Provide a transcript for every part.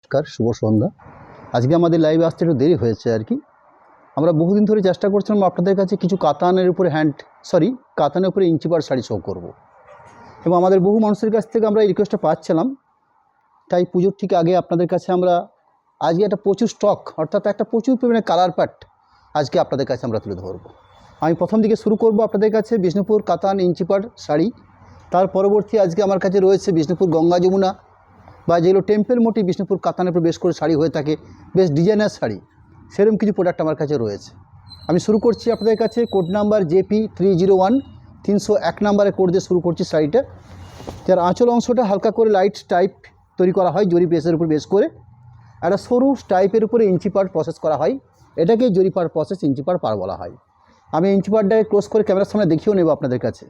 নমস্কার, শুভ সন্ধ্যা। আজকে আমাদের লাইভে আসতে একটু দেরি হয়েছে আর কি। আমরা বহুদিন ধরে চেষ্টা করছিলাম আপনাদের কাছে কিছু কাতানের উপরে কাতানের উপরে ইঞ্চিপার শাড়ি শো করব, এবং আমাদের বহু মানুষের কাছ থেকে আমরা এই রিকোয়েস্টটা পাচ্ছিলাম। তাই পুজোর ঠিক আগে আপনাদের কাছে আমরা আজকে একটা প্রচুর স্টক, অর্থাৎ একটা প্রচুর পরিমাণে কালার পাট আজকে আপনাদের কাছে আমরা তুলে ধরবো। আমি প্রথম দিকে শুরু করব আপনাদের কাছে বিষ্ণুপুর কাতান ইঞ্চিপার শাড়ি। তার পরবর্তী আজকে আমার কাছে রয়েছে বিষ্ণুপুর গঙ্গা যমুনা বা যেগুলো টেম্পেল মোটিভ বিষ্ণুপুর কাতানের উপর বেশ করে শাড়ি হয়ে থাকে, বেশ ডিজাইনার শাড়ি, সেরকম কিছু প্রোডাক্ট আমার কাছে রয়েছে। আমি শুরু করছি আপনাদের কাছে কোড নাম্বার JP 301, 301 নাম্বারে কোড দিয়ে শুরু করছি শাড়িটা, যার আঁচল অংশটা হালকা করে লাইট টাইপ তৈরি করা হয় জরি প্রেসের উপর বেশ করে, একটা সরু টাইপের উপরে ইঞ্চি পার প্রসেস করা হয়, এটাকে জরি পার প্রসেস ইঞ্চি পার বলা হয়। আমি ইঞ্চি পারটাকে ক্লোজ করে ক্যামেরার সামনে দেখিয়েও নেব আপনাদের কাছে,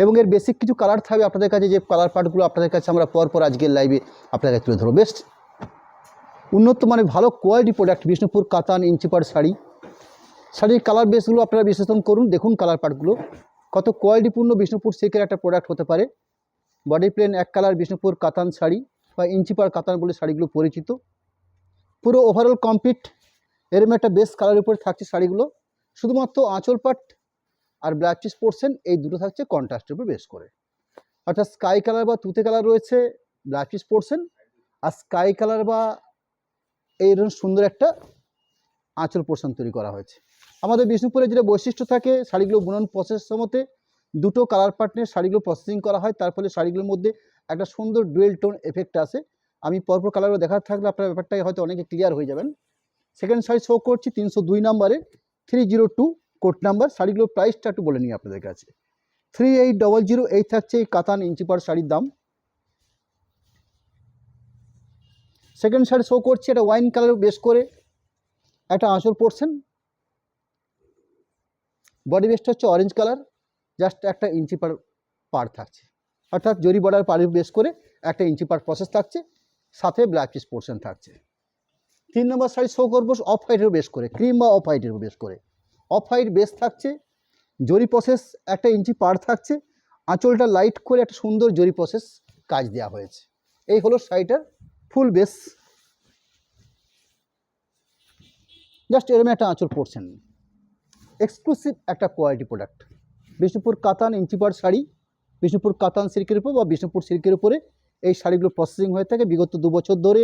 এবং এর বেসিক কিছু কালার থাকবে আপনাদের কাছে, যে কালার পার্টগুলো আপনাদের কাছে আমরা পরপর আজকের লাইভে আপনাদের কাছে তুলে ধরবো। বেস্ট উন্নত মানে ভালো কোয়ালিটি প্রোডাক্ট বিষ্ণুপুর কাতান ইঞ্চিপার শাড়ির কালার বেসগুলো আপনারা বিশ্লেষণ করুন, দেখুন কালার পার্টগুলো কত কোয়ালিটিপূর্ণ বিষ্ণুপুর সিল্কের একটা প্রোডাক্ট হতে পারে। বডি প্লেন এক কালার বিষ্ণুপুর কাতান শাড়ি বা ইঞ্চিপার কাতান বলে শাড়িগুলো পরিচিত। পুরো ওভারঅল কমপ্লিট এরকম একটা বেস কালারের উপরে থাকছে শাড়িগুলো, শুধুমাত্র আঁচল পাট আর ব্ল্যাক পিস পোর্শন এই দুটো থাকছে কন্ট্রাস্টের উপর বেস করে, অর্থাৎ স্কাই কালার বা তুতে কালার রয়েছে ব্ল্যাক পিস পোর্শন, আর স্কাই কালার বা এইরকম সুন্দর একটা আঁচল পোর্শন তৈরি করা হয়েছে। আমাদের বিষ্ণুপুরে যেটা বৈশিষ্ট্য থাকে, শাড়িগুলো বুনন প্রসেসের মধ্যে দুটো কালার পার্টনের শাড়িগুলো প্রসেসিং করা হয়, তার ফলে শাড়িগুলোর মধ্যে একটা সুন্দর ডুয়েল টোন এফেক্ট আসে। আমি পরপর কালারগুলো দেখাতে থাকলে আপনার ব্যাপারটাই হয়তো অনেকে ক্লিয়ার হয়ে যাবেন। সেকেন্ড শাড়ি শো করছি 302 নাম্বারে 302 কোড নাম্বার। শাড়িগুলোর প্রাইসটা একটু বলে নিই আপনাদের কাছে, 3800 এই থাকছে এই কাতান ইঞ্চিপার শাড়ির দাম। সেকেন্ড শাড়ি শো করছি এটা ওয়াইন কালার বেশ করে একটা আঁচল পোর্শন, বডি বেসটা হচ্ছে অরেঞ্জ কালার, জাস্ট একটা ইঞ্চি পার থাকছে, অর্থাৎ জরি বর্ডার পাড়ি বেস করে একটা ইঞ্চি পার প্রসেস থাকছে, সাথে ব্ল্যাক পিস পোর্শন থাকছে। 3 নম্বর শাড়ি শো করবো অফ হোয়াইটের বেস করে, ক্রিম বা অফ হোয়াইটের বেস করে, অফ হোয়াইট বেস থাকছে, জরি প্রসেস একটা ইঞ্চি পার থাকছে, আঁচলটা লাইট করে একটা সুন্দর জরি প্রসেস কাজ দেওয়া হয়েছে। এই হলো শাড়িটার ফুল বেস, জাস্ট এরকম একটা আঁচল পোর্শন, এক্সক্লুসিভ একটা কোয়ালিটি প্রোডাক্ট। বিষ্ণুপুর কাতান ইঞ্চিপার শাড়ি, বিষ্ণুপুর কাতান সিল্কের উপর বা বিষ্ণুপুর সিল্কের উপরে এই শাড়িগুলো প্রসেসিং হয়ে থাকে বিগত 2 বছর ধরে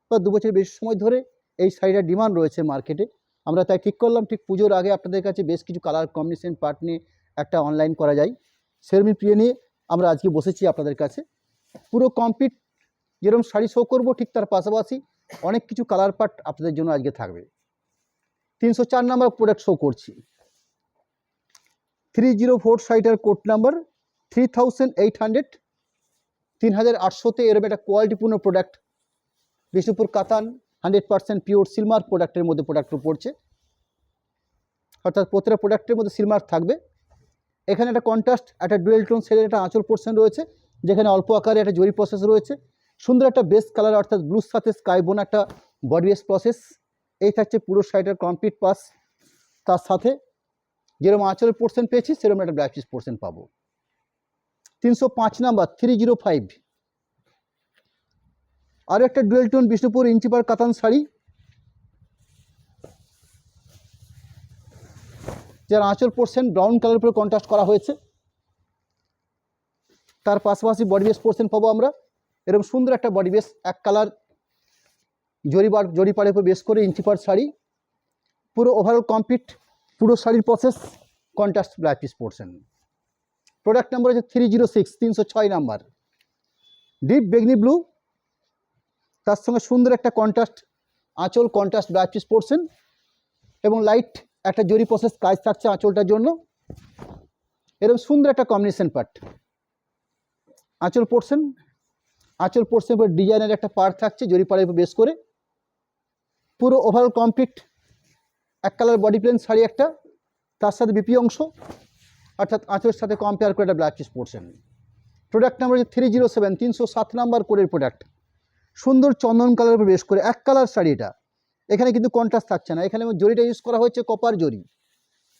বা 2 বছরের বেশি সময় ধরে এই শাড়িটার ডিমান্ড রয়েছে মার্কেটে। আমরা তাই ঠিক করলাম ঠিক পুজোর আগে আপনাদের কাছে বেশ কিছু কালার কম্বিনেশন পার্ট নিয়ে একটা অনলাইন করা যায়, সেরকম প্রিয় নিয়ে আমরা আজকে বসেছি আপনাদের কাছে। পুরো কমপ্লিট যেরকম শাড়ি শো করবো ঠিক তার পাশাপাশি অনেক কিছু কালার পার্ট আপনাদের জন্য আজকে থাকবে। 304 নাম্বার প্রোডাক্ট শো করছি, 304 শাড়িটার কোড নাম্বার 3800, 3800-তে এরকম একটা কোয়ালিটিপূর্ণ প্রোডাক্ট বিষ্ণুপুর কাতান 100% পিওর সিলমার্ক প্রোডাক্টের মধ্যে প্রোডাক্ট পড়ছে, অর্থাৎ প্রত্যেকটা প্রোডাক্টের মধ্যে সিলমার্ক থাকবে। এখানে একটা কন্ট্রাস্ট একটা ডুয়েল টোন শেডের একটা আঁচল পোর্শন রয়েছে, যেখানে অল্প আকারে একটা জরি প্রসেস রয়েছে, সুন্দর একটা বেস কালার অর্থাৎ ব্লুর সাথে স্কাই বোন একটা বডি বেস প্রসেস। এই থাকছে পুরো শাড়িটার কমপ্লিট পাস, তার সাথে যেরকম আঁচলের পোর্শন পেয়েছি সেরকম একটা ব্ল্যাক পিস পোর্শন পাবো। 305 নাম্বার 305 আরও একটা ডুয়েল টোন বিষ্ণুপুর ইঞ্চিপার কাতান শাড়ি, যার আঁচল পোর্শন ব্রাউন কালার উপরে কন্ট্রাস্ট করা হয়েছে, তার পাশাপাশি বডি বেস পোর্শন পাবো আমরা এরকম সুন্দর একটা বডি বেস এক কালার জরি পাড়ের উপর বেস করে ইঞ্চিপার শাড়ি, পুরো ওভারঅল কমপ্লিট, পুরো শাড়ির process contrast black piece portion. Product number হচ্ছে 306, 306 নাম্বার, ডিপ বেগনি ব্লু, তার সঙ্গে সুন্দর একটা কন্ট্রাস্ট আঁচল, কন্ট্রাস্ট ব্ল্যাক পিস পোর্শন এবং লাইট একটা জরি প্রসেস কাজ থাকছে আঁচলটার জন্য, এরকম সুন্দর একটা কম্বিনেশন পার্ট। আঁচল পোর্শন উপর ডিজাইনের একটা পার্ট থাকছে জরি পাড়ের উপর বেস করে, পুরো ওভারঅল কমপ্লিট এক কালার বডি প্লেন শাড়ি একটা, তার সাথে বিপি অংশ অর্থাৎ আঁচলের সাথে কম্পেয়ার করে একটা black piece portion. Product number হচ্ছে 307, 307 নাম্বার কোডের প্রোডাক্ট, সুন্দর চন্দন কালারের উপর বেস করে এক কালার শাড়ি এটা। এখানে কিন্তু কন্ট্রাস্ট থাকছে না, এখানে জরিটা ইউজ করা হয়েছে কপার জরি,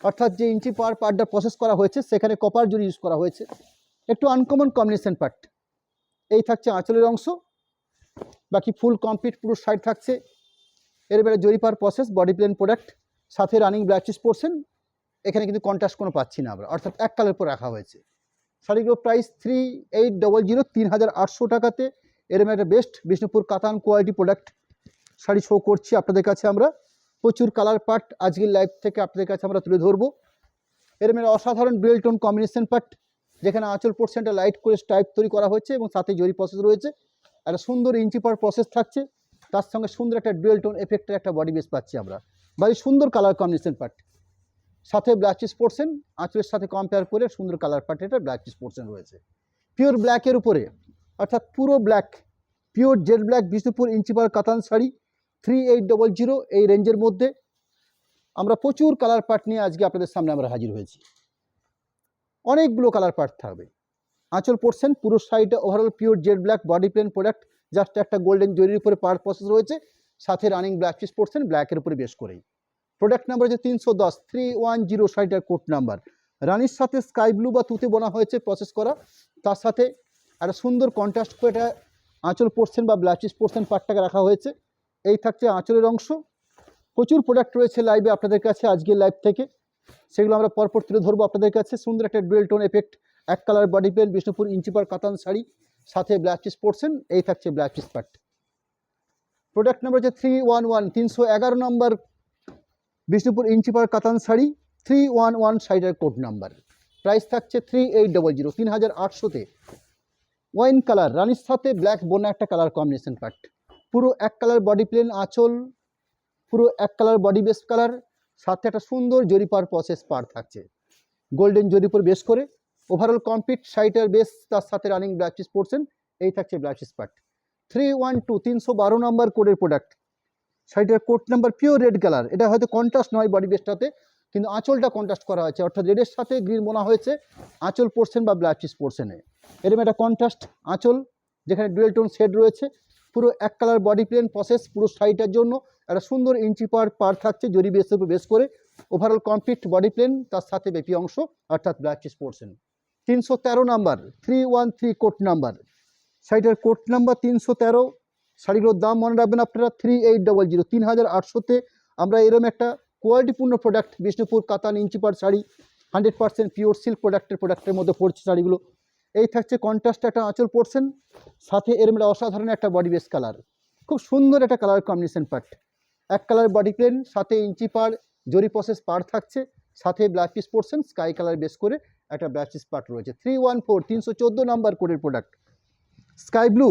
অর্থাৎ যে ইঞ্চি পার্টটা প্রসেস করা হয়েছে সেখানে কপার জরি ইউজ করা হয়েছে, একটু আনকমন কম্বিনেশন পার্ট। এই থাকছে আঁচলের অংশ, বাকি ফুল কমপ্লিট পুরো সাইড থাকছে। এর এবারে জরিপার প্রসেস বডি প্লেন প্রোডাক্ট, সাথে রানিং ব্ল্যাক চিজ পোর্শন। এখানে কিন্তু কন্ট্রাস্ট কোনো পাচ্ছি না আমরা, অর্থাৎ এক কালার উপর রাখা হয়েছে। শাড়িগুলো প্রাইস 3800, 3800 টাকাতে এরকম একটা বেস্ট বিষ্ণুপুর কাতান কোয়ালিটি প্রোডাক্ট শাড়ি শো করছি আপনাদের কাছে আমরা। প্রচুর কালার পার্ট আজকের লাইভ থেকে আপনাদের কাছে আমরা তুলে ধরবো। এরকম একটা অসাধারণ ডুয়েল টোন কম্বিনেশন পার্ট, যেখানে আঁচল পোর্শনটা লাইট করে স্ট্রাইপ তৈরি করা হয়েছে এবং সাথে জরি প্রসেস রয়েছে। একটা সুন্দর ইঞ্চি পার প্রসেস থাকছে, তার সঙ্গে সুন্দর একটা ডুয়েল টোন এফেক্টের একটা বডি বেস পাচ্ছি আমরা। ভারী সুন্দর কালার কম্বিনেশন পার্ট, সাথে ব্ল্যাক চিজ পোর্শন। আঁচলের সাথে কম্পেয়ার করে সুন্দর কালার পার্ট, এটা ব্ল্যাক চিজ পোর্শন রয়েছে পিওর ব্ল্যাকের উপরে, অর্থাৎ পুরো black, pure jet black Bishnupur inch পার কাতান শাড়ি 3800 এই রেঞ্জের মধ্যে। আমরা প্রচুর কালার পার্ট নিয়ে আজকে আপনাদের সামনে আমরা হাজির হয়েছি। অনেকগুলো কালার পার্ট থাকবে। আঁচল পোর্শন পুরো সাইডে overall pure jet black body plain product, just একটা গোল্ডেন জরির উপরে পার্ট প্রসেস রয়েছে, সাথে রানিং ব্ল্যাক চিজ পোর্শন ব্ল্যাকের উপরে বেশ করেই। প্রোডাক্ট নাম্বার হচ্ছে 310, 310 শাড়িটার কোড নাম্বার। রানির সাথে স্কাই ব্লু বা তুতে বোনা হয়েছে প্রসেস করা, তার সাথে একটা সুন্দর কন্ট্রাস্ট করে এটা আঁচল পোর্শন বা ব্ল্যাক চিজ পোর্শন পার্টটাকে রাখা হয়েছে। এই থাকছে আঁচলের অংশ। প্রচুর প্রোডাক্ট রয়েছে লাইভে আপনাদের কাছে আজকের লাইভ থেকে, সেগুলো আমরা পরপর তুলে ধরবো আপনাদের কাছে। সুন্দর একটা ডুয়েল টোন এফেক্ট, এক colour body plane Bishnupur inch পার কাতান শাড়ি, সাথে ব্ল্যাক চিজ পোর্শন। এই থাকছে black cheese part. Product number হচ্ছে 311, 311 নম্বর বিষ্ণুপুর ইঞ্চি পার কাতান শাড়ি 311 শাড়িটার কোড নাম্বার। প্রাইস থাকছে 3800, 3800-তে। ওয়াইন কালার রানির সাথে ব্ল্যাক বোনা একটা কালার কম্বিনেশন পার্ট, পুরো এক কালার বডি প্লেন আঁচল, পুরো এক কালার বডি বেস কালার, সাথে একটা সুন্দর জরিপার প্রসেস পার থাকছে গোল্ডেন জরিপার বেস করে। ওভারঅল কমপ্লিট শাড়িটার বেস, তার সাথে রানিং ব্ল্যাক চিজ পোর্শন। এই থাকছে ব্ল্যাক চিজ পার্ট। 312, 312 নম্বর কোডের প্রোডাক্ট। শাড়িটার code number pure red colour. এটা হয়তো কন্ট্রাস্ট নয় বডি বেসটাতে, কিন্তু আঁচলটা কন্ট্রাস্ট করা হয়েছে, অর্থাৎ রেডের সাথে গ্রিন বোনা হয়েছে আঁচল পোর্শন বা ব্ল্যাক চিজ পোর্শনে। এরকম একটা কন্ট্রাস্ট আঁচল, যেখানে ডুয়েল টোন শেড রয়েছে। পুরো এক কালার বডি প্লেন প্রসেস পুরো শাড়িটার জন্য। একটা সুন্দর ইঞ্চি পার থাকছে জরি বেসের উপর বেস করে। ওভারঅল কমপ্লিট বডি প্লেন, তার সাথে বেপি অংশ, অর্থাৎ ব্ল্যাক চিজ পোর্শন। 313 number, 313 code number. শাড়িটার কোড নাম্বার 313। শাড়িগুলোর দাম মনে রাখবেন আপনারা 3800, 3800-তে আমরা এরকম একটা কোয়ালিটিপূর্ণ প্রোডাক্ট বিষ্ণুপুর কাতান ইঞ্চি পার শাড়ি 100% পিওর সিল্ক প্রোডাক্টের মধ্যে পড়ছে শাড়িগুলো। এই থাকছে কন্ট্রাস্ট একটা আঁচল পোর্শন, সাথে এরকম একটা অসাধারণ একটা বডি বেস কালার। খুব সুন্দর একটা কালার কম্বিনেশন পার্ট, এক কালার বডি প্লেন, সাথে ইঞ্চি পার জরি প্রসেস পার থাকছে, সাথে ব্ল্যাক চিজ পোর্শন স্কাই কালার বেস করে একটা ব্ল্যাক চিজ পার্ট রয়েছে। 314, 314 নাম্বার কোডের প্রোডাক্ট। স্কাই ব্লু,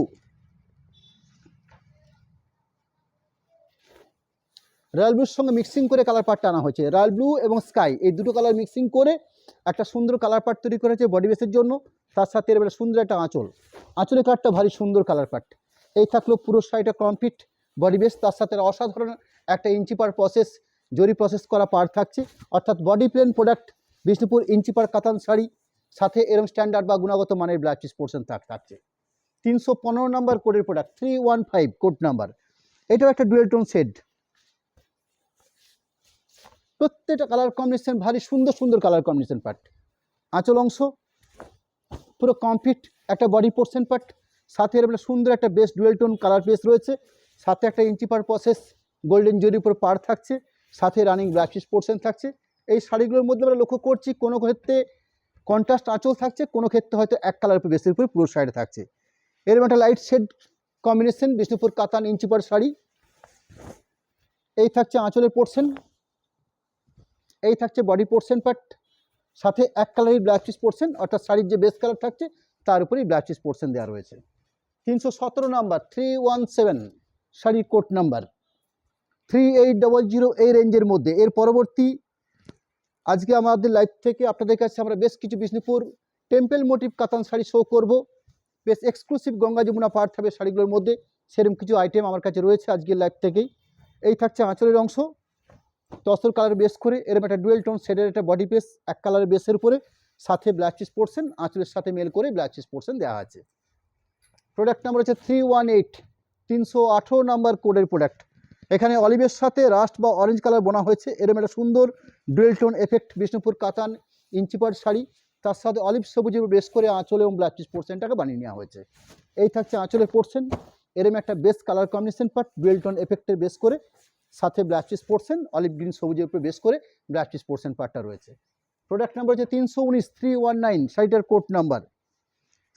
রয়্যাল ব্লুর সঙ্গে মিক্সিং করে কালার পার্টটা আনা হয়েছে। রয়্যাল ব্লু এবং স্কাই এই দুটো কালার মিক্সিং করে একটা সুন্দর কালার পার্ট তৈরি করেছে বডি বেসের জন্য। তার সাথে এর সুন্দর একটা আঁচল, আঁচলের কালারটা ভারী সুন্দর কালার পার্ট। এই থাকলো পুরো শাড়িটা কমপ্লিট বডি বেস, তার সাথে অসাধারণ একটা ইঞ্চি পার প্রসেস জরি প্রসেস করা পার্ট থাকছে, অর্থাৎ body plain product Bishnupur inch পার কাতান শাড়ি, সাথে এরম স্ট্যান্ডার্ড বা গুণগত মানের ব্ল্যাক চিজ পোর্শন থাকছে। 315 নাম্বার কোডের প্রোডাক্ট, 315 কোড নাম্বার। এটাও একটা ডুয়েল টোন শেড, প্রত্যেকটা কালার কম্বিনেশন ভারী সুন্দর সুন্দর কালার কম্বিনেশন পার্ট। আঁচল অংশ পুরো কমপ্লিট একটা বডি পোর্শন পার্ট, সাথে এর সুন্দর একটা base dual tone colour base রয়েছে, সাথে একটা ইঞ্চি পার প্রসেস গোল্ডেন জরির উপর পার থাকছে, সাথে রানিং ব্ল্যাক চিজ পোর্শন থাকছে। এই শাড়িগুলোর মধ্যে আমরা লক্ষ্য করছি কোনো ক্ষেত্রে কন্ট্রাস্ট আঁচল থাকছে, কোনো ক্ষেত্রে হয়তো এক কালার বেসের উপরে পুরো শাড়ি থাকছে। এরকম একটা লাইট শেড কম্বিনেশন বিষ্ণুপুর কাতান ইঞ্চি পার শাড়ি। এই থাকছে আঁচলের পোর্শন, এই থাকছে বডি পোর্শন পার্ট, সাথে এক কালারই ব্ল্যাক চিজ পোর্শন, অর্থাৎ শাড়ির যে বেস কালার থাকছে তার উপরেই ব্ল্যাক চিজ পোর্শন দেওয়া রয়েছে। 317 নাম্বার, 317 শাড়ির কোড নাম্বার। 3800 এই রেঞ্জের মধ্যে। এর পরবর্তী আজকে আমাদের লাইভ থেকে আপনাদের কাছে আমরা বেশ কিছু বিষ্ণুপুর টেম্পল মোটিভ কাতান শাড়ি শো করব। বেশ এক্সক্লুসিভ গঙ্গা যমুনা পার্ট থাকবে শাড়িগুলোর মধ্যে, সেরকম কিছু আইটেম আমার কাছে রয়েছে আজকের লাইভ থেকেই। এই থাকছে আঁচলের অংশ, তসর কালার বেস করে এরকম একটা ডুয়েল টোন শেডের একটা বডি বেস এক কালারের বেসের উপরে, সাথে ব্ল্যাক চিজ পোর্শন আঁচলের সাথে মেল করে ব্ল্যাক চিজ পোর্শন দেওয়া আছে। প্রোডাক্ট নাম্বার হচ্ছে 318, 318 নাম্বার কোডের প্রোডাক্ট। এখানে অলিভের সাথে রাস্ট বা অরেঞ্জ কালার বোনা হয়েছে, এরকম একটা সুন্দর ডুয়েল টোন এফেক্ট বিষ্ণুপুর কাতান ইঞ্চি পার শাড়ি, তার সাথে অলিভ সবুজের বেস করে আঁচল এবং ব্ল্যাক চিজ পোর্শনটাকে বানিয়ে নেওয়া হয়েছে। এই থাকছে আঁচলের পোর্শন, এরম একটা best colour combination part dual tone এফেক্টের বেস করে, সাথে ব্ল্যাক চিজ পোর্শন অলিভ গ্রিন সবুজের উপর বেস করে ব্ল্যাক চিজ পোর্শন পার্টটা রয়েছে। প্রোডাক্ট নাম্বার হচ্ছে 319 319, শাড়িটার কোড নাম্বার।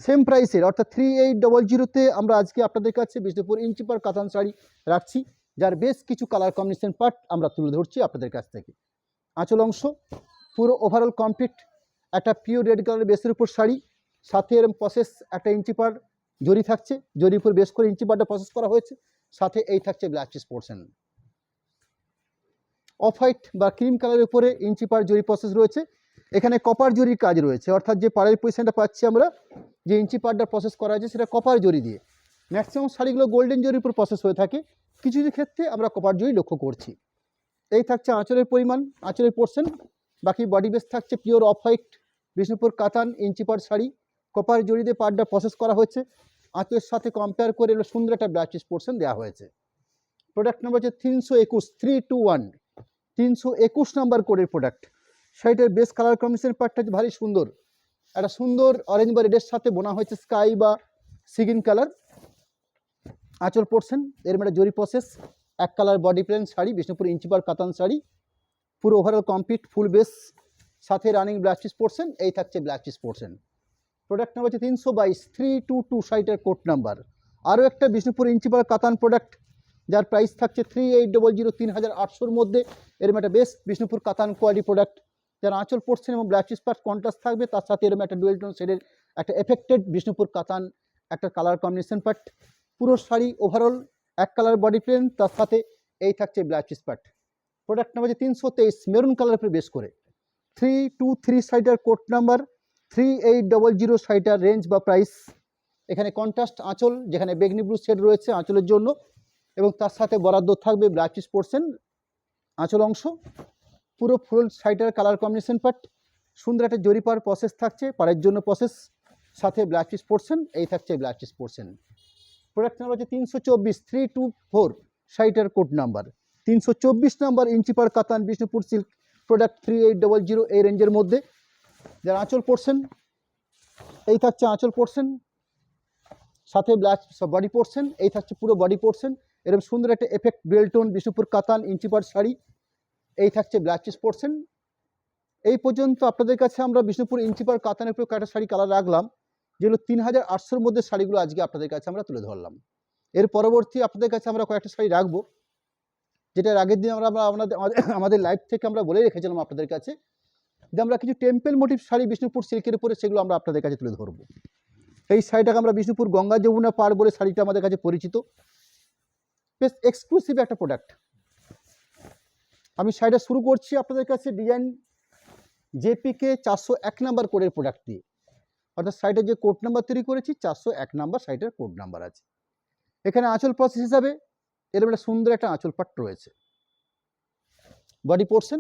সেম প্রাইসের অর্থাৎ 3800-তে আমরা আজকে আপনাদের কাছে বিষ্ণুপুর ইঞ্চি পার কাতান শাড়ি রাখছি, যার বেশ কিছু কালার কম্বিনেশন পার্ট আমরা তুলে ধরছি আপনাদের কাছ থেকে। আঁচল অংশ পুরো ওভারঅল কমপ্লিট একটা পিওর রেড কালারের বেসের উপর শাড়ি, সাথে এরকম প্রসেস একটা ইঞ্চি পার জরি থাকছে, জরির উপর বেস করে ইঞ্চি পারটা প্রসেস করা হয়েছে, সাথে এই থাকছে ব্ল্যাক চিজ পোর্শন। অফ হোয়াইট বা ক্রিম কালারের উপরে ইঞ্চি পার জরি প্রসেস রয়েছে, এখানে কপার জরির কাজ রয়েছে, অর্থাৎ যে পাড়ের পজিশনটা পাচ্ছি আমরা, যে ইঞ্চি পারটা প্রসেস করা হয়েছে সেটা কপার জরি দিয়ে। ম্যাক্সিমাম শাড়িগুলো গোল্ডেন জরির উপর প্রসেস হয়ে থাকে, কিছু কিছু ক্ষেত্রে আমরা কপার জরি লক্ষ্য করছি। এই থাকছে আঁচলের পরিমাণ, আঁচলের পোর্শন। বাকি বডি বেস থাকছে পিওর অফ হোয়াইট বিষ্ণুপুর কাতান ইঞ্চি পার শাড়ি, কপার জরি দিয়ে পাড়টা প্রসেস করা হয়েছে, আঁচলের সাথে কম্পেয়ার করে এগুলো সুন্দর একটা ব্ল্যাক চিজ পোর্শন দেওয়া হয়েছে। প্রোডাক্ট নাম্বার হচ্ছে 321 321, 321 নাম্বার কোডের প্রোডাক্ট। শাড়িটার বেস কালার কম্বিনেশন পার্টটা ভারী সুন্দর, একটা সুন্দর অরেঞ্জ বা রেডের সাথে বোনা হয়েছে স্কাই বা সিগিন কালার। আঁচল পোর্শন এর একটা জরি প্রসেস, এক colour body plain sari Bishnupur inch পার কাতান শাড়ি, পুরো ওভারঅল কমপ্লিট ফুল বেস, সাথে রানিং ব্ল্যাক চিজ পোর্শন। এই থাকছে ব্ল্যাক চিজ পোর্শন। প্রোডাক্ট নাম্বার হচ্ছে 322 322, শাড়িটার কোড নাম্বার। আরও একটা বিষ্ণুপুর ইঞ্চি পার কাতান প্রোডাক্ট, যার প্রাইস থাকছে 3800 3800-র মধ্যে। এরম একটা বেস্ট বিষ্ণুপুর কাতান কোয়ালিটি প্রোডাক্ট, যার আঁচল পোর্শন এবং ব্ল্যাক চিজ পার্ট কন্ট্রাস্ট থাকবে, তার সাথে এরম একটা ডুয়েল টোন শেডের একটা এফেক্টেড বিষ্ণুপুর কাতান একটা কালার কম্বিনেশন পার্ট। পুরো শাড়ি ওভারঅল এক কালার বডি প্লেন, তার সাথে এই থাকছে black cheese part. Product number হচ্ছে 323, মেরুন কালারের উপরে বেস করে। 323 শাড়িটার কোড নাম্বার, 3800 শাড়িটার রেঞ্জ বা প্রাইস। এখানে কন্ট্রাস্ট আঁচল, যেখানে বেগনি ব্লু শেড রয়েছে আঁচলের জন্য, এবং তার সাথে বরাদ্দ থাকবে ব্ল্যাক চিজ পোর্শন আঁচল অংশ। পুরো ফুল শাড়িটার কালার কম্বিনেশন পার্ট, সুন্দর একটা জরি পাড় প্রসেস থাকছে, পাড়ের জন্য প্রসেস, সাথে ব্ল্যাক চিজ পোর্শন। এই থাকছে ব্ল্যাক চিজ পোর্শন। প্রোডাক্ট নাম্বার হচ্ছে 324 324, শাড়িটার কোড নাম্বার। 324 নাম্বার ইঞ্চি পার কাতান বিষ্ণুপুর সিল্ক প্রোডাক্ট 3800 এই রেঞ্জের মধ্যে। যার আঁচল পোর্শন এই থাকছে আঁচল পোর্শন, সাথে ব্ল্যাক বডি পোর্শন। এই থাকছে পুরো বডি পোর্শন, এরকম সুন্দর একটা এফেক্ট ডুয়েল টোন বিষ্ণুপুর কাতান ইঞ্চি পার শাড়ি। এই থাকছে ব্ল্যাক চিজ পোর্শন। এই পর্যন্ত আপনাদের কাছে আমরা বিষ্ণুপুর ইঞ্চি পার কাতানের উপর কয়েকটা শাড়ি কালার রাখলাম, যেগুলো 3800-র মধ্যে শাড়িগুলো আজকে আপনাদের কাছে আমরা তুলে ধরলাম। এর পরবর্তী আপনাদের কাছে আমরা কয়েকটা শাড়ি রাখবো, যেটার আগের দিন আমরা আমাদের লাইভ থেকে আমরা বলে রেখেছিলাম আপনাদের কাছে, যে আমরা কিছু টেম্পল মোটিভ শাড়ি বিষ্ণুপুর সিল্কের উপরে, সেগুলো আমরা আপনাদের কাছে তুলে ধরবো। এই শাড়িটাকে আমরা বিষ্ণুপুর গঙ্গা যমুনা পাড় বলে শাড়িটা আমাদের কাছে পরিচিত, বেশ এক্সক্লুসিভ একটা প্রোডাক্ট। আমি শাড়িটা শুরু করছি আপনাদের কাছে ডিজাইন জেপিকে 401 নাম্বার কোডের প্রোডাক্ট দিয়ে, অর্থাৎ শাড়িটার যে কোড নাম্বার তৈরি করেছি 401 নাম্বার শাড়িটার কোড নাম্বার আছে। এখানে আঁচল প্রসেস হিসাবে এরকম একটা সুন্দর একটা আঁচল পাট রয়েছে। বডি পোর্শন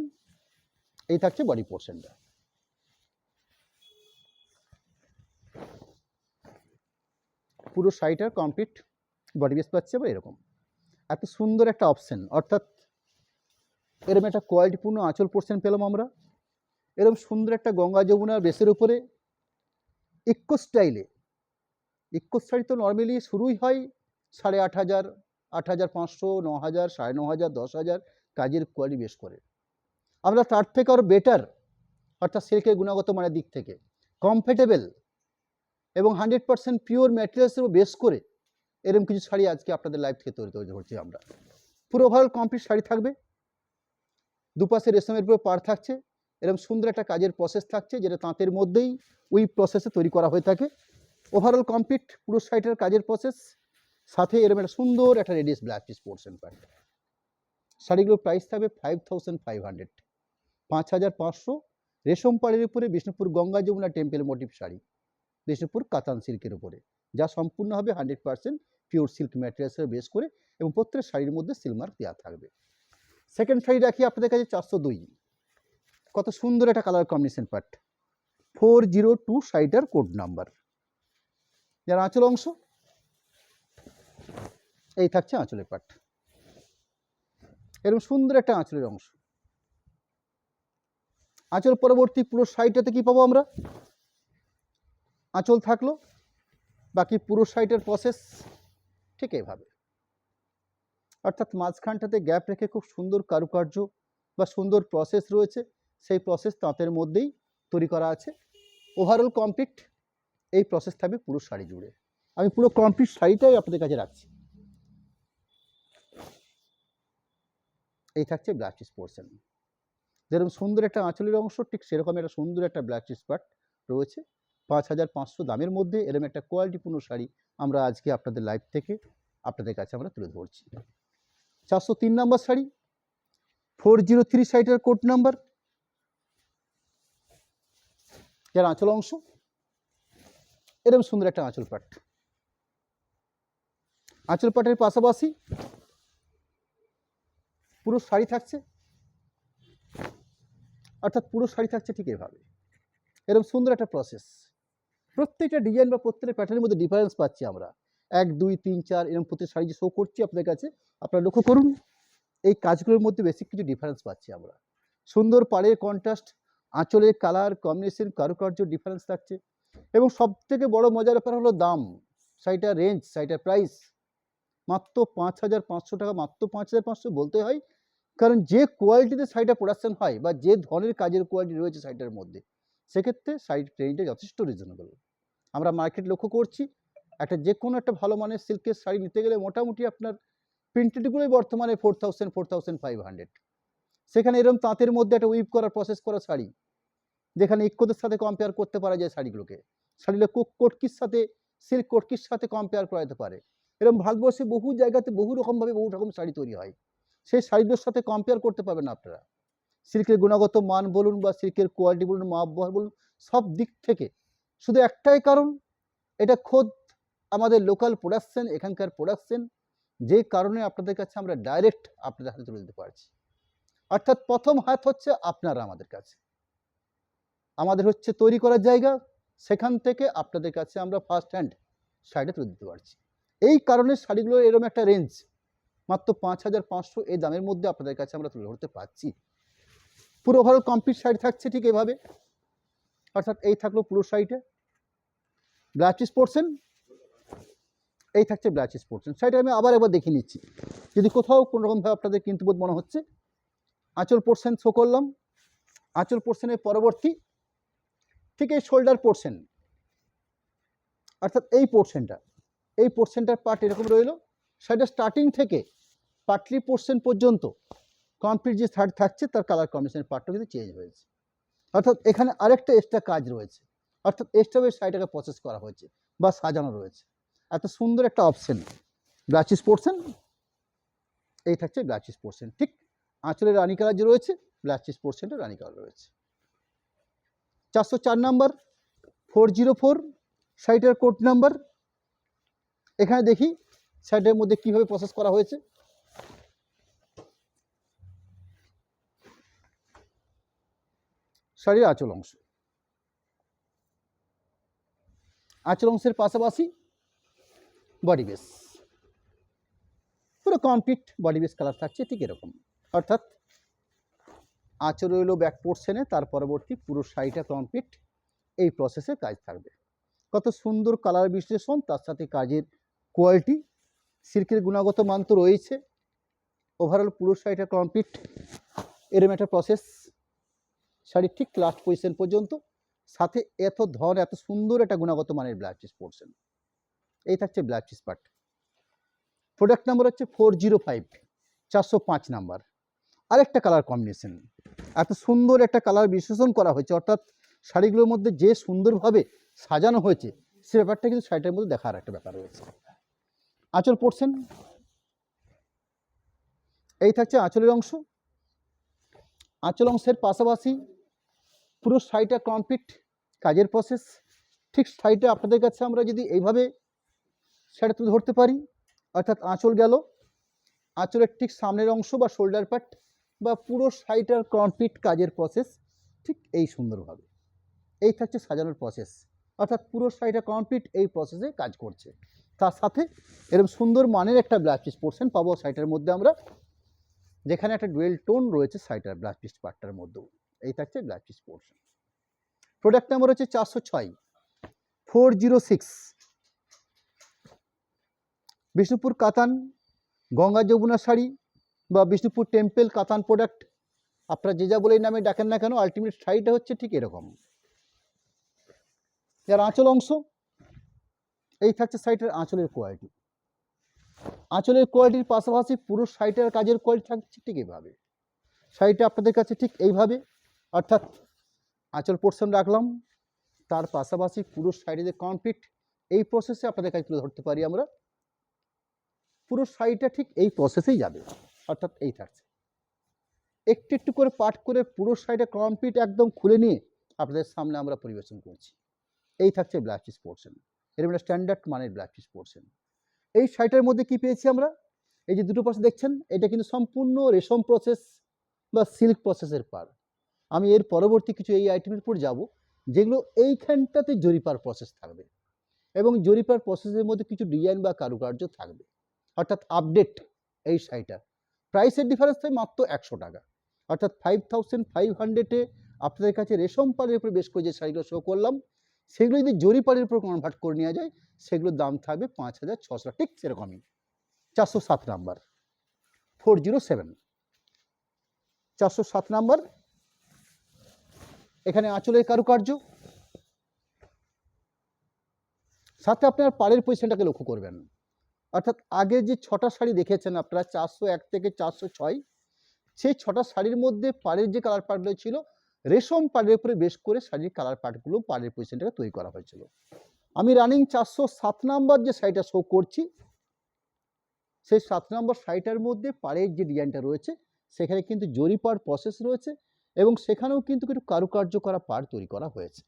এই থাকছে বডি পোর্শনটা। পুরো শাড়িটার কমপ্লিট বডি বেস পাচ্ছে আবার এরকম এত সুন্দর একটা অপশন, অর্থাৎ এরকম একটা কোয়ালিটিপূর্ণ আঁচল পোর্শন পেলাম আমরা। এরকম সুন্দর একটা গঙ্গা যমুনার বেসের উপরে ইকো স্টাইলে। ইকো শাড়ি তো নর্মালি শুরুই হয় 8500, 8500, 9000, 9500, 10000 কাজের কোয়ালিটি বেশ করে। আমরা তার থেকে আরও বেটার, অর্থাৎ সিল্কের গুণগত মানের দিক থেকে কমফর্টেবল এবং 100% পিওর ম্যাটেরিয়ালসের বেস করে এরকম কিছু শাড়ি আজকে আপনাদের লাইভ থেকে তৈরি করছি আমরা। পুরো ওভারঅল কমপ্লিট শাড়ি থাকবে, দুপাশে রেশমের উপরে পাড় থাকছে, এরকম সুন্দর একটা কাজের প্রসেস থাকছে, যেটা তাঁতের মধ্যেই ওই প্রসেসে তৈরি করা হয়ে থাকে। ওভারঅল কমপ্লিট পুরো শাড়িটার কাজের প্রসেস, সাথে এরকম একটা সুন্দর একটা রেডিয়াস ব্ল্যাক চিজ পোর্শন প্যান্ট। শাড়িগুলোর প্রাইস থাকবে 5500, 5500 রেশম পাড়ের উপরে বিষ্ণুপুর গঙ্গা যমুনা টেম্পল মোটিভ শাড়ি বিষ্ণুপুর কাতান সিল্কের উপরে, যা সম্পূর্ণ হবে 100% পিওর সিল্ক ম্যাটেরিয়ালসের বেস করে, এবং প্রত্যেক শাড়ির মধ্যে সিলমার্ক দেওয়া থাকবে। সেকেন্ড শাড়ি রাখি আপনাদের কাছে 402, কত সুন্দর একটা কালার কম্বিনেশন পার্ট। 402 শাড়িটার কোড নাম্বার। যার আঁচল অংশ এই থাকছে আঁচলের পার্ট, এরকম সুন্দর একটা আঁচলের অংশ। আঁচল পরবর্তী পুরো শাড়িটাতে কি পাবো আমরা, আঁচল থাকলো, বাকি পুরো শাড়িটার প্রসেস ঠিক এইভাবে, অর্থাৎ মাঝখানটাতে গ্যাপ রেখে খুব সুন্দর কারুকার্য বা সুন্দর প্রসেস রয়েছে, সেই প্রসেস তাঁতের মধ্যেই তৈরি করা আছে। ওভারঅল কমপ্লিট এই প্রসেস থাকবে পুরো শাড়ি জুড়ে। আমি পুরো কমপ্লিট শাড়িটাই আপনাদের কাছে রাখছি। এই থাকছে ব্লাউজ পিস পোর্শন। যেরকম সুন্দর একটা আঁচলের অংশ, ঠিক সেরকম একটা সুন্দর একটা ব্লাউজ পিস পার্ট রয়েছে। 5500 দামের মধ্যে এরকম একটা কোয়ালিটিপূর্ণ শাড়ি আমরা আজকে আপনাদের লাইভ থেকে আপনাদের কাছে আমরা তুলে ধরছি। 403 নম্বর শাড়ি, 403 শাড়িটার কোড নাম্বার, যার আঁচল অংশ এরকম সুন্দর একটা আঁচল পাট। আঁচল পাটের পাশাপাশি পুরো শাড়ি থাকছে, অর্থাৎ পুরো শাড়ি থাকছে ঠিক এভাবে, এরকম সুন্দর একটা প্রসেস। প্রত্যেকটা ডিজাইন বা প্রত্যেকটা প্যাটার্নের মধ্যে ডিফারেন্স পাচ্ছি আমরা। 1 2 3 4 এরকম প্রত্যেক শাড়ি যে শো করছি আপনাদের কাছে, আপনারা লক্ষ্য করুন এই কাজগুলোর মধ্যে বেসিক কিছু ডিফারেন্স পাচ্ছি আমরা। সুন্দর পাড়ের কন্ট্রাস্ট, আঁচলের কালার কম্বিনেশন, কারুকার্য ডিফারেন্স থাকছে। এবং সবথেকে বড় মজার ব্যাপার হলো দাম, শাড়িটার রেঞ্জ, শাড়িটার প্রাইস মাত্র 5500 টাকা। মাত্র 5500 বলতে হয়, কারণ যে কোয়ালিটিতে শাড়িটা প্রোডাকশন হয় বা যে ধরনের কাজের কোয়ালিটি রয়েছে শাড়িটার মধ্যে, সেক্ষেত্রে শাড়ির রেঞ্জটা যথেষ্ট রিজনেবল। আমরা মার্কেট লক্ষ্য করছি, একটা যে কোনো একটা ভালো মানের সিল্কের শাড়ি নিতে গেলে মোটামুটি আপনার প্রিন্টেডগুলোই বর্তমানে 4000 4500। সেখানে এরকম তাঁতের মধ্যে একটা উইভ করা প্রসেস করা শাড়ি, যেখানে ইক্কোদের সাথে কম্পেয়ার করতে পারা যায় শাড়িগুলোকে, শাড়িগুলো কোটকির সাথে সিল্ক কোটকির সাথে কম্পেয়ার করা যেতে পারে। এরকম ভারতবর্ষে বহু জায়গাতে বহু রকমভাবে বহু রকম শাড়ি তৈরি হয়, সেই শাড়িগুলোর সাথে কম্পেয়ার করতে পারবেন আপনারা। সিল্কের গুণগত মান বলুন বা সিল্কের কোয়ালিটি বলুন, মাপ বলুন, সব দিক থেকে। শুধু একটাই কারণ, এটা খোদ আমাদের লোকাল প্রোডাকশন, এখানকার প্রোডাকশন, যে কারণে আপনাদের কাছে আমরা ডাইরেক্ট আপনাদের হাতে তুলে দিতে পারছি। অর্থাৎ প্রথম হাত হচ্ছে আপনারা আমাদের কাছে, আমাদের হচ্ছে তৈরি করার জায়গা, সেখান থেকে আপনাদের কাছে আমরা ফার্স্ট হ্যান্ড শাড়িটা তুলে দিতে পারছি। এই কারণে শাড়িগুলোর এরকম একটা রেঞ্জ মাত্র 5500 এই দামের মধ্যে আপনাদের কাছে আমরা তুলে ধরতে পারছি। পুরো ওভারঅল কমপ্লিট শাড়ি থাকছে ঠিক এভাবে, অর্থাৎ এই থাকলো পুরো শাড়িটা। ব্লাউজ পিস পোর্শন এই থাকছে, ব্লাউজ পিস পোর্শন। শাড়িটা আমি আবার একবার দেখে নিচ্ছি, যদি কোথাও কোনোরকমভাবে আপনাদের কিন্তু বোধ মনে হচ্ছে। আঁচল পোর্শন শো করলাম, আঁচল পোর্শনের পরবর্তী ঠিক এই শোল্ডার পোর্শন, অর্থাৎ এই পোর্শনটার পার্ট এরকম রইল। শাড়িটা স্টার্টিং থেকে পাটলি পোর্শন পর্যন্ত কমপ্লিট যে শাড়ি থাকছে তার কালার কম্বিনেশনের পার্টটা কিন্তু চেঞ্জ হয়েছে, অর্থাৎ এখানে আরেকটা এক্সট্রা কাজ রয়েছে, অর্থাৎ এক্সট্রাভাবে শাড়িটাকে প্রসেস করা হয়েছে বা সাজানো রয়েছে। এত সুন্দর একটা অপশন ব্লাউজ পিস পোর্শন, এই থাকছে ব্লাউজ পিস পোর্শন। ঠিক আঁচলের রানী কালার যে রয়েছে, ব্লাউজ পিস পোর্শনটা রানী কালার রয়েছে। 404 নাম্বার, 404 শাড়িটার কোড নাম্বার। এখানে দেখি শাড়িটার মধ্যে কীভাবে প্রসেস করা হয়েছে। শাড়ির আঁচল অংশ, আঁচল অংশের পাশাপাশি বডি বেস, পুরো কমপ্লিট বডি বেস কালার থাকছে ঠিক এরকম। অর্থাৎ আঁচল রইল ব্যাক পোর্শনে, তার পরবর্তী পুরো শাড়িটা কমপ্লিট এই প্রসেসে কাজ থাকবে। কত সুন্দর কালার বিশ্লেষণ, তার সাথে কাজের কোয়ালিটি, সিল্কের গুণগত মান তো রয়েছে। ওভারঅল পুরো শাড়িটা কমপ্লিট এরম একটা প্রসেস, শাড়ি ঠিক লাস্ট পজিশন পর্যন্ত, সাথে এত সুন্দর একটা গুণগত মানের ব্লাউজ পিস পোর্শন। এই থাকছে blouse piece part. Product number হচ্ছে 405, 405 নাম্বার। আরেকটা কালার কম্বিনেশন, এত সুন্দর একটা কালার বিশ্লেষণ করা হয়েছে, অর্থাৎ শাড়িগুলোর মধ্যে যে সুন্দরভাবে সাজানো হয়েছে সে ব্যাপারটা কিন্তু শাড়িটার মধ্যে দেখার একটা ব্যাপার রয়েছে। আঁচল পোর্শন এই থাকছে আঁচলের অংশ, আঁচল অংশের পাশাপাশি পুরো শাড়িটা কমপ্লিট কাজের প্রসেস। ঠিক শাড়িটা আপনাদের কাছে আমরা যদি এইভাবে শাড়িটা তুলে ধরতে পারি, অর্থাৎ আঁচল গেল, আঁচলের ঠিক সামনের অংশ বা শোল্ডার পার্ট বা পুরো শাড়িটার কমপ্লিট কাজের প্রসেস ঠিক এই সুন্দরভাবে। এই থাকছে সাজানোর প্রসেস, অর্থাৎ পুরো শাড়িটা কমপ্লিট এই প্রসেসে কাজ করছে। তার সাথে এরকম সুন্দর মানের একটা ব্লাউজ পিস পোর্শন পাবো শাড়িটার মধ্যে আমরা, যেখানে একটা ডুয়েল টোন রয়েছে শাড়িটার ব্লাউজ পিস পার্টটার মধ্যেও। এই থাকছে blouse piece portion. Product number হচ্ছে 406, 406 বিষ্ণুপুর কাতান, গঙ্গা যমুনা শাড়ি বা বিষ্ণুপুর টেম্পল কাতান প্রোডাক্ট, আপনারা যে যা বলে নামে ডাকেন না কেন, আলটিমেট শাড়িটা হচ্ছে ঠিক এরকম। এর আঁচল অংশ, এই থাকছে শাড়িটার আঁচলের কোয়ালিটি। আঁচলের কোয়ালিটির পাশাপাশি পুরো শাড়িটার কাজের কোয়ালিটি থাকছে ঠিক এইভাবে। শাড়িটা আপনাদের কাছে ঠিক এইভাবে, অর্থাৎ আঁচল পোর্শন রাখলাম, তার পাশাপাশি পুরো শাড়িতে কমপ্লিট এই প্রসেসে আপনাদের কাছে তুলে ধরতে পারি আমরা। পুরো শাড়িটা ঠিক এই প্রসেসেই যাবে, অর্থাৎ এই থাকছে। একটু একটু করে পাট করে পুরো শাড়িটা কমপ্লিট একদম খুলে নিয়ে আপনাদের সামনে আমরা পরিবেশন করছি। এই থাকছে ব্লাউজ পিস পোর্শন, এরকম একটা স্ট্যান্ডার্ড মানের ব্লাউজ পিস পোর্শন। এই শাড়িটার মধ্যে কি পেয়েছি আমরা, এই যে দুটো পাশে দেখছেন, এটা কিন্তু সম্পূর্ণ রেশম প্রসেস বা সিল্ক প্রসেসের পার। আমি এর পরবর্তী কিছু এই আইটেমের উপর যাব যেগুলো এইখানটাতে জরিপার প্রসেস থাকবে, এবং জরিপার প্রসেসের মধ্যে কিছু ডিজাইন বা কারুকার্য থাকবে, অর্থাৎ আপডেট। এই শাড়িটার প্রাইসের ডিফারেন্স থাকে মাত্র 100 টাকা, অর্থাৎ 5500-এ আপনাদের কাছে রেশম পাড়ের উপরে বেশ করে যে শাড়িগুলো শো করলাম, সেগুলো যদি জরিপাড়ের উপর কনভার্ট করে নেওয়া যায়, সেগুলোর দাম থাকবে 5600, ঠিক সেরকমই। 407 নাম্বার, 407, 407 নাম্বার। এখানে আঁচলের কারুকার্য, সাথে আপনার পাড়ের পজিশনটাকে লক্ষ্য করবেন, অর্থাৎ আগে যে 6টা শাড়ি দেখেছেন আপনারা 401 থেকে 406, সেই 6টা শাড়ির মধ্যে পাড়ের যে কালার পার্টগুলো ছিল, রেশম পাড়ের উপরে বেশ করে শাড়ির কালার পার্টগুলো পাড়ের পজিশনটাকে তৈরি করা হয়েছিল। আমি রানিং 407 নাম্বার যে শাড়িটা শো করছি, সেই 7 নম্বর শাড়িটার মধ্যে পাড়ের যে ডিজাইনটা রয়েছে, সেখানে কিন্তু জরিপার প্রসেস রয়েছে, এবং সেখানেও কিন্তু একটু কারুকার্য করা পাড় তৈরি করা হয়েছে।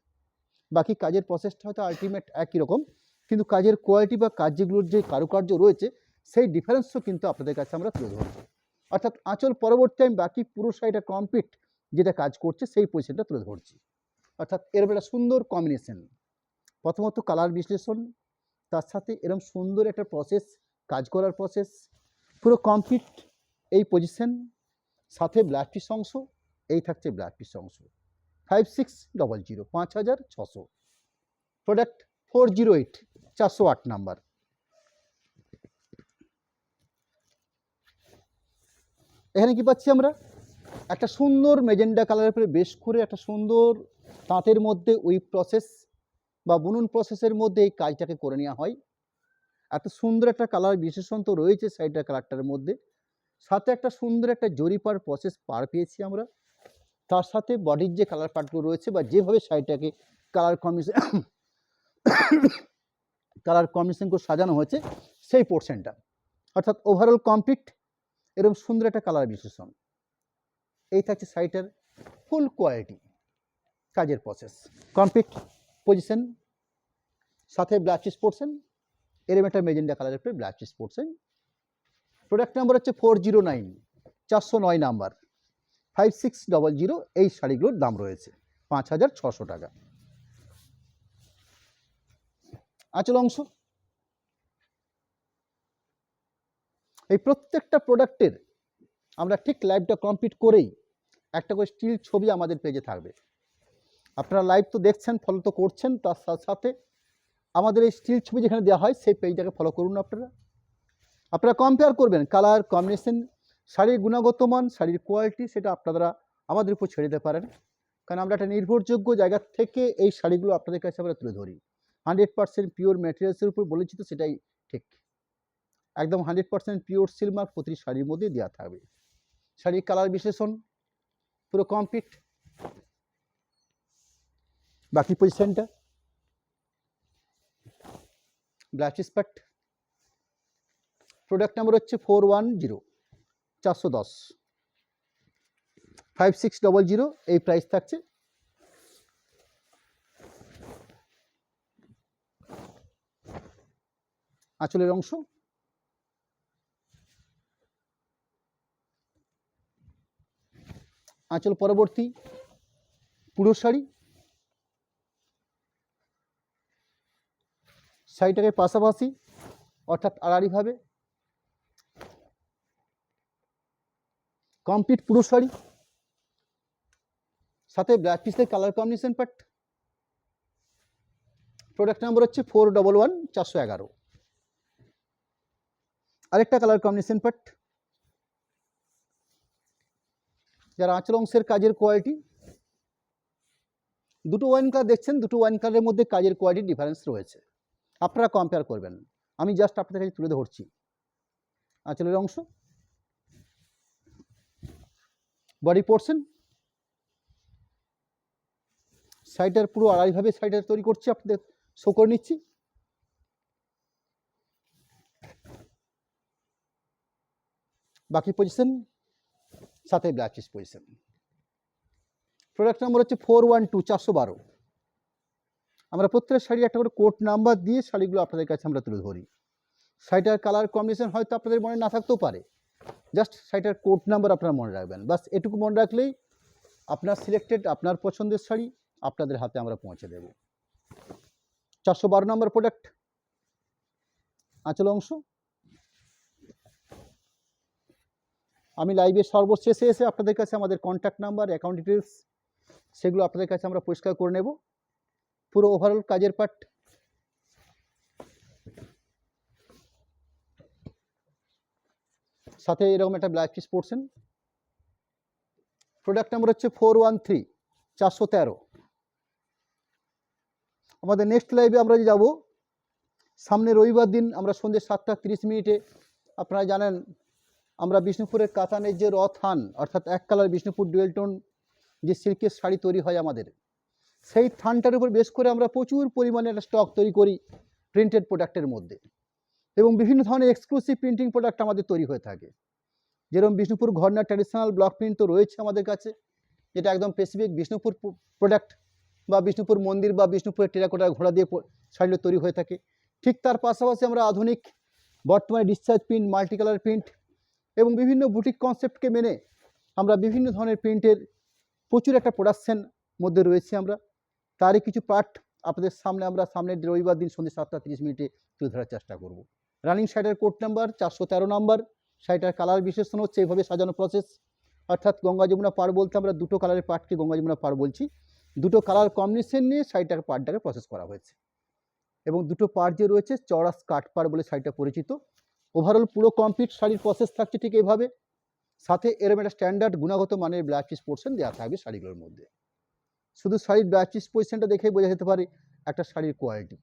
বাকি কাজের প্রসেসটা হয়তো আলটিমেট একই রকম, কিন্তু কাজের কোয়ালিটি বা কাজগুলোর যে কারুকার্য রয়েছে, সেই ডিফারেন্সও কিন্তু আপনাদের কাছে আমরা তুলে ধরবো। অর্থাৎ আঁচল পরবর্তী আমি বাকি পুরো শাড়িটা কমপ্লিট যেটা কাজ করছে সেই পজিশনটা তুলে ধরছি। অর্থাৎ এরকম একটা সুন্দর কম্বিনেশন, প্রথমত কালার বিশ্লেষণ, তার সাথে এরকম সুন্দর একটা প্রসেস, কাজ করার প্রসেস, পুরো কমপ্লিট এই পজিশন, সাথে ব্লাউজ পিস অংশ, এই থাকছে ব্লাউজ পিস অংশ। 5600, 5600, প্রোডাক্ট 408, 408 নাম্বার। এখানে কি পাচ্ছি আমরা, একটা সুন্দর মেজেন্ডা কালারের উপরে বেশ করে একটা সুন্দর তাঁতের মধ্যে ওই প্রসেস বা বুনন প্রসেসের মধ্যে এই কাজটাকে করে নেওয়া হয়। এত সুন্দর একটা কালার বিশেষণ তো রয়েছে শাড়িটার কালারটার মধ্যে, সাথে একটা সুন্দর একটা জরিপার প্রসেস পার পেয়েছি আমরা, তার সাথে বডির যে কালার পার্টগুলো রয়েছে বা যেভাবে শাড়িটাকে কালার কম্বিনেশন করে সাজানো হয়েছে সেই পোর্শনটা, অর্থাৎ ওভারঅল কমপ্লিট এরকম সুন্দর একটা কালার বিশেষণ। এই থাকছে শাড়িটার ফুল কোয়ালিটি, কাজের প্রসেস কমপ্লিট পজিশন, সাথে ব্লাউজ পিস পোর্শন, এরকম একটা মেজেন্ডা কালারের উপরে blouse piece portion. Product number হচ্ছে 409, 409 নাম্বার, 5600। এই শাড়িগুলোর দাম রয়েছে 5600 টাকা। আঁচল অংশ, এই প্রত্যেকটা প্রোডাক্টের আমরা ঠিক লাইভটা কমপ্লিট করেই একটা করে স্টিল ছবি আমাদের পেজে থাকবে। আপনারা লাইভ তো দেখছেন, ফলো তো করছেন, তার সাথে সাথে আমাদের এই স্টিল ছবি যেখানে দেওয়া হয় সেই পেজটাকে ফলো করুন। আপনারা কম্পেয়ার করবেন কালার কম্বিনেশন, শাড়ির গুণগত মান, শাড়ির কোয়ালিটি, সেটা আপনারা আমাদের উপর ছেড়ে দিতে পারেন, কারণ আমরা একটা নির্ভরযোগ্য জায়গা থেকে এই শাড়িগুলো আপনাদের কাছে আমরা তুলে ধরি। 100% পিওর ম্যাটেরিয়ালসের উপর বলেছি তো সেটাই ঠিক, একদম 100% পিওর সিল্ক মার্ক প্রতিটি শাড়ির মধ্যে দেওয়া থাকবে। শাড়ির কালার বিশ্লেষণ পুরো কমপ্লিট, বাকি পজিশনটা blouse piece part. Product number হচ্ছে 410, 410, 5600, এই প্রাইস থাকছে। আঁচলের অংশ, আঁচল পরবর্তী পুরো শাড়ি, শাড়িটাকে পাশাপাশি অর্থাৎ আড়াআড়িভাবে কমপ্লিট পুরো শাড়ি, সাথে ব্লাউজ পিসের colour combination part. Product number হচ্ছে 411, 411, আরেকটা কালার কম্বিনেশন পাট, যারা আঁচল অংশের কাজের কোয়ালিটি, দুটো ওয়াইন কালার দেখছেন, দুটো ওয়াইন কালারের মধ্যে কাজের কোয়ালিটি ডিফারেন্স রয়েছে, আপনারা কম্পেয়ার করবেন। আমি জাস্ট আপনাদের কাছে তুলে ধরছি আঁচলের অংশ, বডি পোর্শন, সাইডার পুরো আড়াইভাবে সাইডার তৈরি করছি, আপনাদের শো করে নিচ্ছি। বাকি পজিশন সাথে black cheese position. Product number হচ্ছে 412, 412। আমরা প্রত্যেক শাড়ি একটা করে কোড নাম্বার দিয়ে শাড়িগুলো আপনাদের কাছে আমরা তুলে ধরি। শাড়িটার কালার কম্বিনেশন হয়তো আপনাদের মনে না থাকতেও পারে, জাস্ট শাড়িটার কোড নাম্বার আপনারা মনে রাখবেন, বাস এটুকু মনে রাখলেই আপনার সিলেক্টেড আপনার পছন্দের শাড়ি আপনাদের হাতে আমরা পৌঁছে দেব। 412 নম্বর প্রোডাক্ট, আঁচল অংশ। আমি লাইভে সর্বশেষে এসে আপনাদের কাছে আমাদের কন্ট্যাক্ট নাম্বার, অ্যাকাউন্ট ডিটেলস সেগুলো আপনাদের কাছে আমরা পরিষ্কার করে নেব। পুরো ওভারঅল কাজের পার্ট, সাথে এরকম একটা ব্ল্যাক পিস পড়ছেন। প্রোডাক্ট নাম্বার হচ্ছে 413, 413। আমাদের নেক্সট লাইভে আমরা যাব সামনে রবিবার দিন, আমরা সন্ধ্যে 7:30 আপনারা জানেন আমরা বিষ্ণুপুরের কাতানের যে থান অর্থাৎ এক কালার বিষ্ণুপুর ডুয়েল টোন যে সিল্কের শাড়ি তৈরি হয় আমাদের, সেই থানটার উপর বেশ করে আমরা প্রচুর পরিমাণে একটা স্টক তৈরি করি প্রিন্টেড প্রোডাক্টের মধ্যে, এবং বিভিন্ন ধরনের এক্সক্লুসিভ প্রিন্টিং প্রোডাক্ট আমাদের তৈরি হয়ে থাকে। যেরকম বিষ্ণুপুর ঘরনা ট্র্যাডিশনাল ব্লক প্রিন্ট তো রয়েছে আমাদের কাছে, যেটা একদম স্পেসিফিক বিষ্ণুপুর প্রোডাক্ট, বা বিষ্ণুপুর মন্দির বা বিষ্ণুপুরের টেরাকোটা ঘোড়া দিয়ে শাড়িগুলো তৈরি হয়ে থাকে। ঠিক তার পাশাপাশি আমরা আধুনিক বর্তমানে discharge print, multi colour print এবং বিভিন্ন বুটিক কনসেপ্টকে মেনে আমরা বিভিন্ন ধরনের প্রিন্টের প্রচুর একটা প্রোডাকশন মধ্যে রয়েছে আমরা। তারই কিছু পার্ট আপনাদের সামনে আমরা সামনের রবিবার দিন সন্ধ্যে 7:30 তুলে ধরার চেষ্টা করব। রানিং শাড়িটার কোড নাম্বার 413 নাম্বার। শাড়িটার কালার বিশেষণ হচ্ছে এইভাবে সাজানো প্রসেস, অর্থাৎ গঙ্গা যমুনা পাড় বলতে আমরা দুটো কালারের পার্টকে গঙ্গা যমুনা পাড় বলছি। দুটো কালার কম্বিনেশন নিয়ে শাড়িটার পার্টটাকে প্রসেস করা হয়েছে, এবং দুটো পার্ট যে রয়েছে চওড়া স্কার্ট পাড় বলে শাড়িটা পরিচিত। ওভারঅল পুরো কমপ্লিট শাড়ির প্রসেস থাকছে ঠিক এইভাবে, সাথে এরকম একটা স্ট্যান্ডার্ড গুণগত মানের ব্লাউজ পিস পোর্শন দেওয়া থাকবে শাড়িগুলোর মধ্যে। শুধু শাড়ির ব্লাউজ পিস পোর্শনটা দেখেই বোঝা যেতে পারে একটা শাড়ির কোয়ালিটি,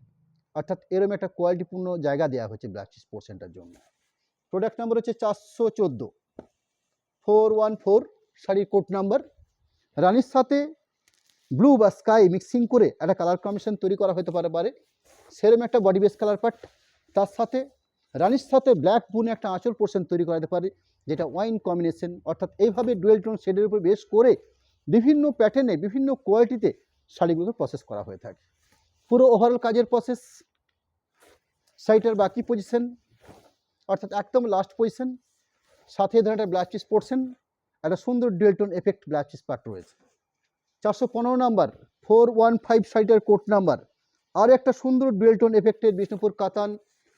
অর্থাৎ এরকম একটা কোয়ালিটিপূর্ণ জায়গা দেওয়া হচ্ছে ব্লাউজ পিস পোর্শনটার জন্য। প্রোডাক্ট নাম্বার হচ্ছে 414, 414 শাড়ির কোড নাম্বার। রানির সাথে ব্লু বা স্কাই মিক্সিং করে একটা কালার কম্বিনেশন তৈরি করা হতে পারে, সেরকম একটা বডি বেস কালার পার্ট। তার সাথে রানির সাথে ব্ল্যাক বুনে একটা আঁচল পোর্শন তৈরি করা যেতে পারে, যেটা ওয়াইন কম্বিনেশন, অর্থাৎ এইভাবে ডুয়েল টোন শেডের উপর বেশ করে বিভিন্ন প্যাটার্নে বিভিন্ন কোয়ালিটিতে শাড়িগুলোকে প্রসেস করা হয়ে থাকে। পুরো ওভারঅল কাজের প্রসেস, শাড়িটার বাকি পজিশন অর্থাৎ একদম লাস্ট পজিশন, সাথে ধরেন একটা ব্ল্যাক পিস পোর্শন, একটা সুন্দর dual tone effect black piece part রয়েছে। 415 নাম্বার 415 শাড়িটার কোড নাম্বার। আর একটা সুন্দর ডুয়েল টোন এফেক্টের বিষ্ণুপুর কাতান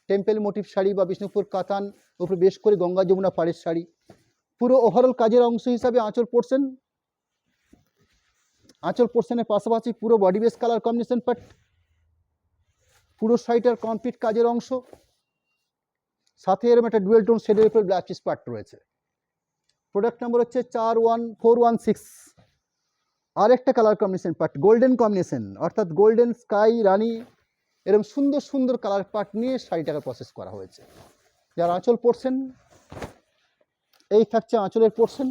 টেম্পেল মোটিভ শাড়ি বা বিষ্ণুপুর কাতান উপরে বেশ করে গঙ্গা যমুনা পাড়ের শাড়ি। পুরো ওভারঅল কাজের অংশ হিসাবে আঁচল পোর্শন, আঁচল পোর্শনের পাশাপাশি পুরো body base colour combination part, পুরো শাড়িটার কমপ্লিট কাজের অংশ, সাথে এরকম একটা ডুয়েল টোন শেডের উপর ব্ল্যাক পিস পার্ট রয়েছে। প্রোডাক্ট নাম্বার হচ্ছে 41416। আর একটা colour combination part golden combination, অর্থাৎ গোল্ডেন স্কাই রানি এরকম সুন্দর সুন্দর কালার পার্ট নিয়ে শাড়িটাকে প্রসেস করা হয়েছে। যার আঁচল পোর্শন, এই থাকছে আঁচলের পোর্শন।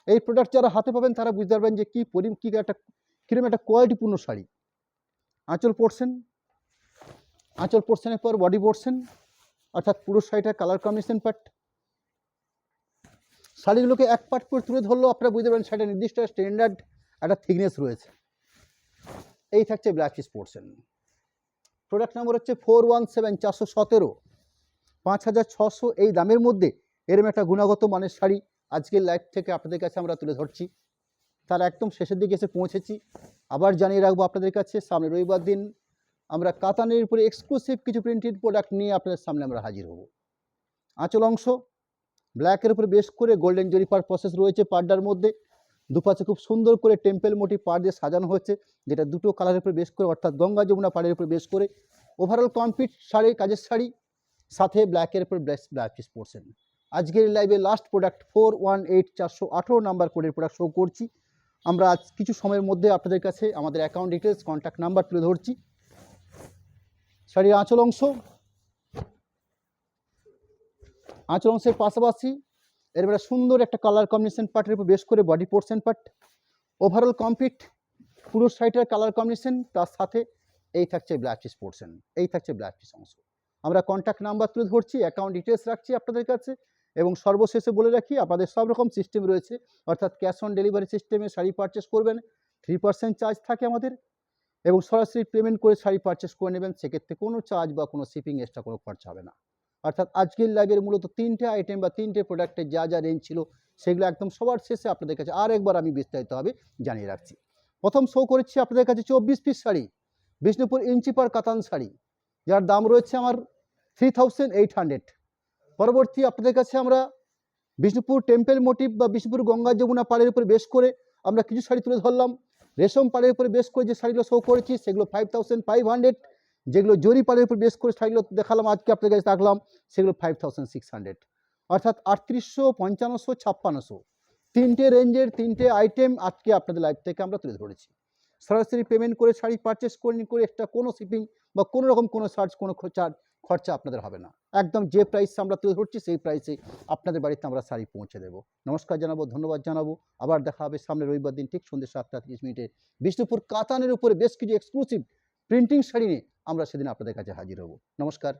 এই প্রোডাক্ট যারা হাতে পাবেন তারা বুঝতে পারবেন যে কীরকম একটা কোয়ালিটিপূর্ণ শাড়ি। আঁচল পোর্শন, আঁচল পোর্শনের পর বডি পোর্শন, অর্থাৎ পুরো শাড়িটার কালার কম্বিনেশন পার্ট। শাড়িগুলোকে এক পার্ট করে তুলে ধরলেও আপনারা বুঝতে পারবেন শাড়িটা নির্দিষ্ট স্ট্যান্ডার্ড একটা থিকনেস রয়েছে। এই থাকছে black piece portion. Product number হচ্ছে 417, 417, 5600 এই দামের মধ্যে এরম একটা গুণগত মানের শাড়ি আজকের লাইভ থেকে আপনাদের কাছে আমরা তুলে ধরছি। তার একদম শেষের দিকে এসে পৌঁছেছি। আবার জানিয়ে রাখবো আপনাদের কাছে সামনে রবিবার দিন আমরা কাতানের উপরে এক্সক্লুসিভ কিছু প্রিন্টেড প্রোডাক্ট নিয়ে আপনাদের সামনে আমরা হাজির হব। আঁচল অংশ ব্ল্যাকের উপরে বেশ করে গোল্ডেন জরি পাড় প্রসেস রয়েছে পাড়টার মধ্যে। দুপাশে খুব সুন্দর করে টেম্পেল মোটিভ পাড় দিয়ে সাজানো হচ্ছে, যেটা দুটো কালারের উপরে বেশ করে অর্থাৎ গঙ্গা যমুনা পাড়ের উপরে বেশ করে। ওভারঅল কমপ্লিট শাড়ি, কাজের শাড়ি, সাথে ব্ল্যাকের উপর ব্ল্যাক পিস পোর্শন। আজকের লাইভে লাস্ট প্রোডাক্ট 418418 নাম্বার কোডের প্রোডাক্ট শো করছি। আমরা আজ কিছু সময়ের মধ্যে আপনাদের কাছে আমাদের অ্যাকাউন্ট ডিটেলস, কন্ট্যাক্ট নাম্বার তুলে ধরছি। শাড়ির আঁচল অংশের পাশাপাশি এরপরে সুন্দর একটা কালার কম্বিনেশন পার্টের উপর বেশ করে body portion part, overall complete পুরো শাড়িটার কালার কম্বিনেশন, তার সাথে এই থাকছে ব্ল্যাক পিস পোর্শন, এই থাকছে ব্ল্যাক পিস অংশ। আমরা কন্ট্যাক্ট নাম্বার তুলে ধরছি, অ্যাকাউন্ট ডিটেলস রাখছি আপনাদের কাছে, এবং সর্বশেষে বলে রাখি আপনাদের সব রকম সিস্টেম রয়েছে, অর্থাৎ ক্যাশ অন ডেলিভারি সিস্টেমে শাড়ি পারচেস করবেন 3% চার্জ থাকে আমাদের, এবং সরাসরি পেমেন্ট করে শাড়ি পারচেস করে নেবেন, সেক্ষেত্রে কোনো চার্জ বা কোনো শিপিং এক্সট্রা কোনো খরচা হবে না। অর্থাৎ আজকের লাইভের মূলত 3টে আইটেম বা 3টে প্রোডাক্টের যা যা রেঞ্জ ছিল সেগুলো একদম সবার শেষে আপনাদের কাছে আর একবার আমি বিস্তারিতভাবে জানিয়ে রাখছি। প্রথম শো করেছি আপনাদের কাছে 24 পিস শাড়ি, বিষ্ণুপুর ইঞ্চিপার কাতান শাড়ি, যার দাম রয়েছে আমার 3800। পরবর্তী আপনাদের কাছে আমরা বিষ্ণুপুর টেম্পল মোটিভ বা বিষ্ণুপুর গঙ্গা যমুনা পাড়ের উপরে বেশ করে আমরা কিছু শাড়ি তুলে ধরলাম। রেশম পাড়ের উপরে বেশ করে যে শাড়িগুলো শো করেছি সেগুলো 5500, যেগুলো জরি পাড়ের উপর বেশ করে শাড়িগুলো দেখালাম আজকে আপনাদের কাছে রাখলাম সেগুলো 5600। অর্থাৎ 3800, 5500, 5600 তিনটে রেঞ্জের 3টে আইটেম আজকে আপনাদের লাইভ থেকে আমরা তুলে ধরেছি। সরাসরি পেমেন্ট করে শাড়ি পারচেস করে এক্সট্রা কোনো শিপিং বা কোনো রকম কোনো চার্জ, কোনো খরচা আপনাদের হবে না। একদম যে প্রাইস আমরা তুলে ধরছি সেই প্রাইসে আপনাদের বাড়িতে আমরা শাড়ি পৌঁছে দেবো। নমস্কার জানাবো, ধন্যবাদ জানাবো। আবার দেখা হবে সামনে রবিবার দিন ঠিক সন্ধ্যে 7:30 বিষ্ণুপুর কাতানের উপরে বেশ কিছু এক্সক্লুসিভ প্রিন্টিং শাড়ি নিয়ে আমরা সেদিন আপনাদের কাছে হাজির হব। নমস্কার।